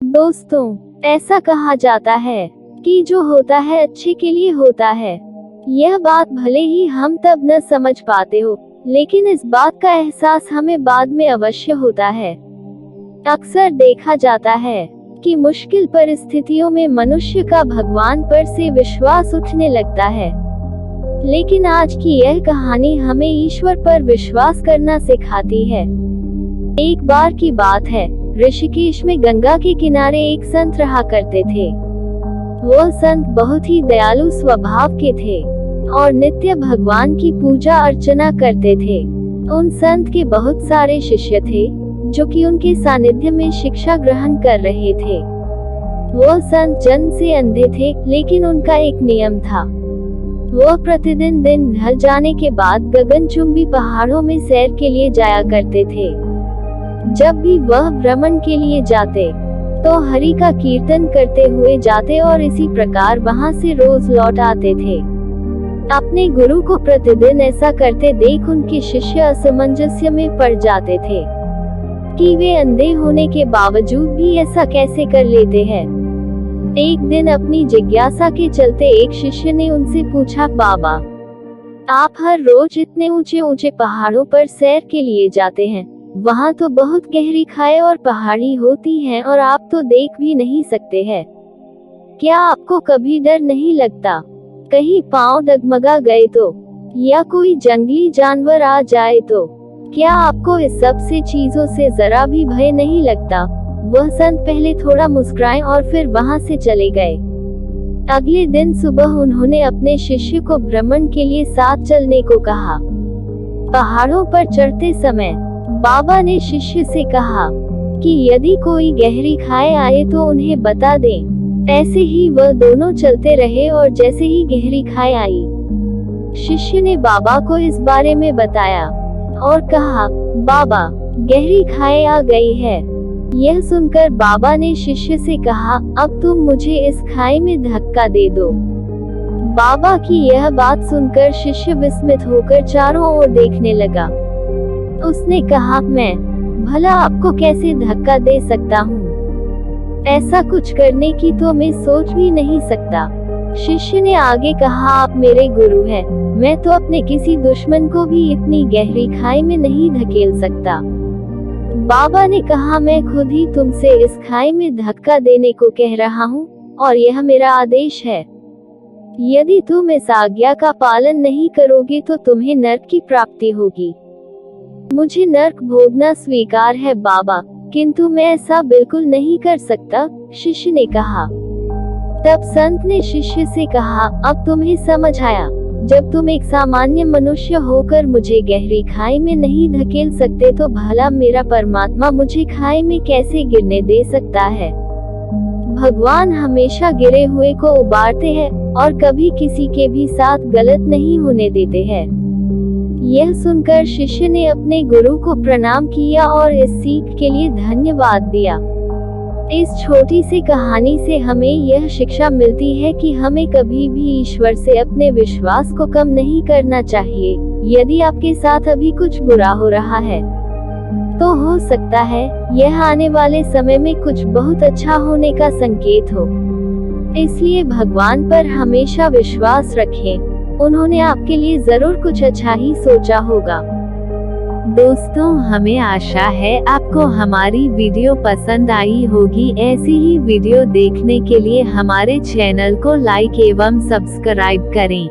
दोस्तों, ऐसा कहा जाता है कि जो होता है अच्छे के लिए होता है। यह बात भले ही हम तब न समझ पाते हो, लेकिन इस बात का एहसास हमें बाद में अवश्य होता है। अक्सर देखा जाता है कि मुश्किल परिस्थितियों में मनुष्य का भगवान पर से विश्वास उठने लगता है, लेकिन आज की यह कहानी हमें ईश्वर पर विश्वास करना सिखाती है। एक बार की बात है, ऋषिकेश में गंगा के किनारे एक संत रहा करते थे। वह संत बहुत ही दयालु स्वभाव के थे और नित्य भगवान की पूजा अर्चना करते थे। उन संत के बहुत सारे शिष्य थे जो कि उनके सानिध्य में शिक्षा ग्रहण कर रहे थे। वह संत जन्म से अंधे थे, लेकिन उनका एक नियम था। वह प्रतिदिन दिन ढल जाने के बाद गगनचुंबी पहाड़ों में सैर के लिए जाया करते थे। जब भी वह भ्रमण के लिए जाते तो हरि का कीर्तन करते हुए जाते और इसी प्रकार वहां से रोज लौट आते थे। अपने गुरु को प्रतिदिन ऐसा करते देख उनके शिष्य असमंजस्य में पड़ जाते थे कि वे अंधे होने के बावजूद भी ऐसा कैसे कर लेते हैं। एक दिन अपनी जिज्ञासा के चलते एक शिष्य ने उनसे पूछा, बाबा, आप हर रोज इतने ऊंचे ऊंचे पहाड़ों पर सैर के लिए जाते हैं, वहाँ तो बहुत गहरी खाई और पहाड़ी होती हैं और आप तो देख भी नहीं सकते हैं। क्या आपको कभी डर नहीं लगता? कहीं पांव डगमगा गए तो, या कोई जंगली जानवर आ जाए तो? क्या आपको इस सब से चीजों से जरा भी भय नहीं लगता? वह संत पहले थोड़ा मुस्कुराए और फिर वहाँ से चले गए। अगले दिन सुबह उन्होंने अपने शिष्य को भ्रमण के लिए साथ चलने को कहा। पहाड़ों पर चढ़ते समय बाबा ने शिष्य से कहा कि यदि कोई गहरी खाई आए तो उन्हें बता दें। ऐसे ही वह दोनों चलते रहे और जैसे ही गहरी खाई आई, शिष्य ने बाबा को इस बारे में बताया और कहा, बाबा, गहरी खाई आ गई है। यह सुनकर बाबा ने शिष्य से कहा, अब तुम मुझे इस खाई में धक्का दे दो। बाबा की यह बात सुनकर शिष्य विस्मित होकर चारों ओर देखने लगा। उसने कहा, मैं भला आपको कैसे धक्का दे सकता हूँ? ऐसा कुछ करने की तो मैं सोच भी नहीं सकता। शिष्य ने आगे कहा, आप मेरे गुरु हैं, मैं तो अपने किसी दुश्मन को भी इतनी गहरी खाई में नहीं धकेल सकता। बाबा ने कहा, मैं खुद ही तुमसे इस खाई में धक्का देने को कह रहा हूँ और यह मेरा आदेश है। यदि तुम इस आज्ञा का पालन नहीं करोगे तो तुम्हें नरक की प्राप्ति होगी। मुझे नरक भोगना स्वीकार है बाबा, किंतु मैं ऐसा बिल्कुल नहीं कर सकता, शिष्य ने कहा। तब संत ने शिष्य से कहा, अब तुम्हें समझ आया। जब तुम एक सामान्य मनुष्य होकर मुझे गहरी खाई में नहीं धकेल सकते तो भला मेरा परमात्मा मुझे खाई में कैसे गिरने दे सकता है? भगवान हमेशा गिरे हुए को उबारते हैं और कभी किसी के भी साथ गलत नहीं होने देते हैं। यह सुनकर शिष्य ने अपने गुरु को प्रणाम किया और इस सीख के लिए धन्यवाद दिया। इस छोटी सी कहानी से हमें यह शिक्षा मिलती है कि हमें कभी भी ईश्वर से अपने विश्वास को कम नहीं करना चाहिए। यदि आपके साथ अभी कुछ बुरा हो रहा है तो हो सकता है यह आने वाले समय में कुछ बहुत अच्छा होने का संकेत हो। इसलिए भगवान पर हमेशा विश्वास रखें, उन्होंने आपके लिए जरूर कुछ अच्छा ही सोचा होगा। दोस्तों, हमें आशा है आपको हमारी वीडियो पसंद आई होगी। ऐसी ही वीडियो देखने के लिए हमारे चैनल को लाइक एवं सब्सक्राइब करें।